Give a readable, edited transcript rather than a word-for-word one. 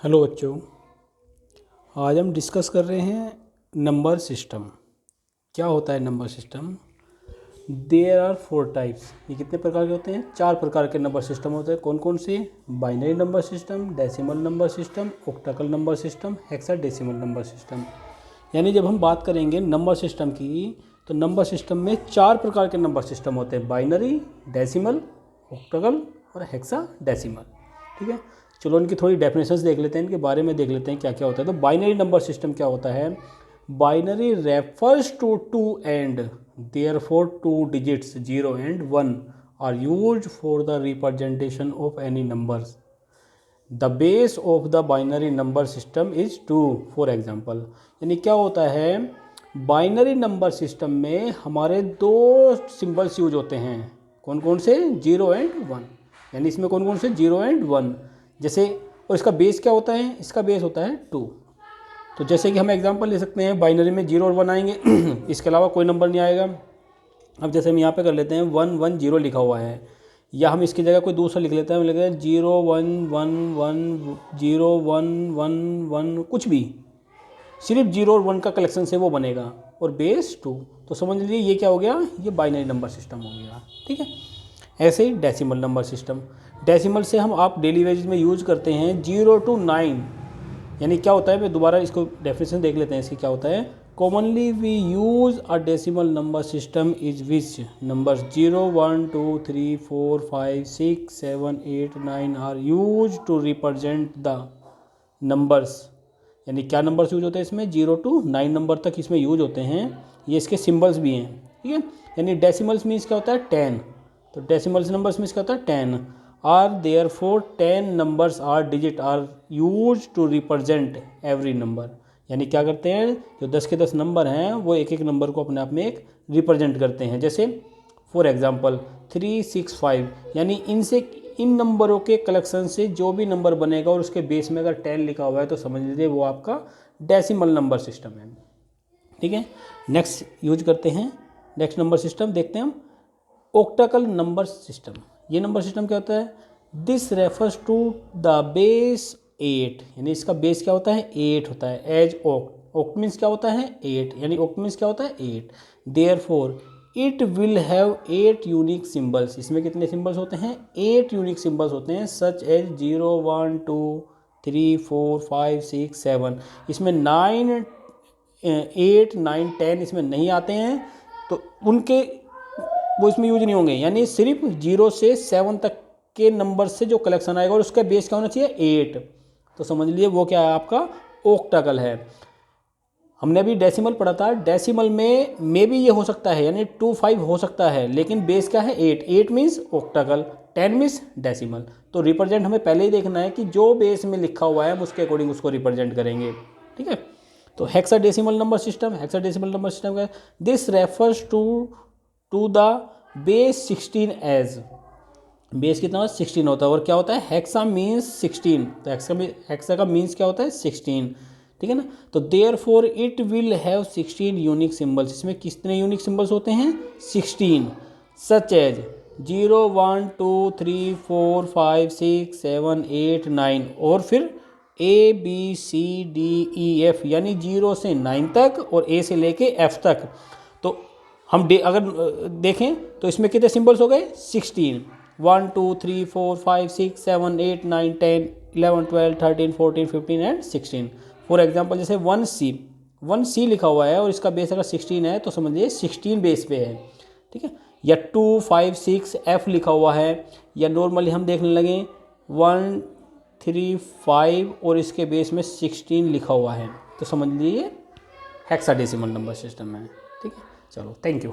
Hello बच्चों, आज हम डिस्कस कर रहे हैं नंबर सिस्टम। क्या होता है number system? There are 4 types. ये कितने प्रकार के होते हैं? 4 प्रकार के नंबर सिस्टम होते हैं। कौन कौन से? Binary number system, decimal number system, octal number system, hexadecimal number system. यानी जब हम बात करेंगे नंबर सिस्टम की, तो नंबर सिस्टम में 4 प्रकार के नंबर सिस्टम होते हैं: बाइनरी, डेसिमल, ऑक्टल और हेक्साडेसिमल। ठीक है, चलो इनकी थोड़ी डेफिनेशंस देख लेते हैं, इनके बारे में देख लेते हैं क्या क्या होता है। तो बाइनरी नंबर सिस्टम क्या होता है? Binary refers to 2 and therefore 2 digits 0 and 1 are used for the representation of any numbers. The base of the binary number system is 2 for example. यानी क्या होता है, बाइनरी नंबर सिस्टम में हमारे 2 symbols use होते हैं। कौन कौन से? 0 and 1। यानी इसमें कौन कौन से? 0 and 1। जैसे, और इसका बेस क्या होता है? इसका बेस होता है 2। तो जैसे कि हम एग्जांपल ले सकते हैं, बाइनरी में 0 और 1 आएंगे इसके अलावा कोई नंबर नहीं आएगा। अब जैसे हम यहाँ पे कर लेते हैं 1 1 0 लिखा हुआ है, या हम इसकी जगह कोई दूसरा लिख लेते हैं, हम लिखते हैं 0 1 1 1 0 1 1 1, कुछ भी, सिर्फ 0 और 1 का कलेक्शन से वो बनेगा, और बेस 2। तो समझ लीजिए ये क्या हो गया? ये बाइनरी नंबर सिस्टम हो गया। ठीक है, ऐसे ही डेसिमल नंबर सिस्टम। डेसिमल से हम आप डेली बेसिस में यूज करते हैं 0 to 9। यानी क्या होता है, मैं दोबारा इसको डेफिनेशन देख लेते हैं इसकी क्या होता है। Commonly we use a decimal number system is which numbers 0 1 2 3 4 5 6 7 8 9 are use to represent the numbers. यानी क्या नंबर्स यूज होते हैं इसमें? 0 to 9 नंबर तक इसमें यूज होते हैं। ये इसके सिम्बल्स भी हैं। ठीक है, यानी डेसिमल्स मीन्स क्या होता है? 10। तो डेसिमल्स नंबर्स मीन्स क्या होता है? 10 are therefore 10 numbers are digit are use to represent every number. यानी क्या करते हैं, जो 10 के 10 नंबर हैं वो एक एक नंबर को अपने आप में एक रिप्रेजेंट करते हैं। जैसे फॉर एग्जांपल 3 6 5, यानी इन नंबरों के कलेक्शन से जो भी नंबर बनेगा और उसके बेस में अगर 10 लिखा हुआ है तो समझ लीजिए वो आपका डेसिमल नंबर सिस्टम है। ठीक है, नेक्स्ट यूज करते हैं, नेक्स्ट नंबर सिस्टम देखते हैं हम, ऑक्टल नंबर सिस्टम। ये नंबर सिस्टम क्या होता है? This refers to the base 8। यानी इसका बेस क्या होता है? 8 होता है। एज ऑक्ट, ऑक्ट मीन्स क्या होता है? 8। यानी ऑक्ट मीन्स क्या होता है? 8। Therefore it will have 8 unique symbols. इसमें कितने सिंबल्स होते हैं? 8 यूनिक सिंबल्स होते हैं, सच एज 0 1 2 3 4 5 6 7। इसमें 9 8 9 10 इसमें नहीं आते हैं, तो उनके वो इसमें यूज नहीं होंगे। यानी सिर्फ 0 से 7 तक के नंबर से जो कलेक्शन आएगा और उसका बेस क्या होना चाहिए? 8। तो समझ लीजिए वो क्या है? आपका ऑक्टल है। हमने अभी डेसिमल पढ़ा था, डेसिमल में भी ये हो सकता है, यानी 2 5 हो सकता है, लेकिन बेस क्या है? 8। 8 मीन्स ऑक्टल, 10 मीन्स डेसिमल। तो रिप्रेजेंट हमें पहले ही देखना है कि जो बेस में लिखा हुआ है हम उसके अकॉर्डिंग उसको रिप्रेजेंट करेंगे। ठीक है, तो hexadecimal number system, hexadecimal number system का this refers to the base 16 as. Base कितना होता है? 16 होता है। और क्या होता है? Hexa means 16। तो हेक्सा का मीन्स क्या होता है? 16। ठीक है ना, तो therefore it will have 16 unique symbols. इसमें कितने यूनिक सिंबल्स होते हैं? 16। सच एज 0 1 2 3 4 5 6 7 8 9, और फिर ABCDEF, यानी 0 से 9 तक और A से लेके F तक। तो हम अगर देखें तो इसमें कितने सिंबल्स हो गए? 16। 1 2 3 4 5 6 7 8 9 10 11 12 13 14 15 एंड 16। फॉर एग्जांपल जैसे 1C लिखा हुआ है और इसका बेस अगर 16 है तो समझिए 16 बेस पे है। ठीक है, या 2 5 6 F लिखा हुआ है, या नॉर्मली हम देखने लगे 1 3 5 और इसके बेस में 16 लिखा हुआ है, तो समझ लीजिए हेक्साडेसिमल नंबर सिस्टम है। ठीक है, चलो थैंक यू।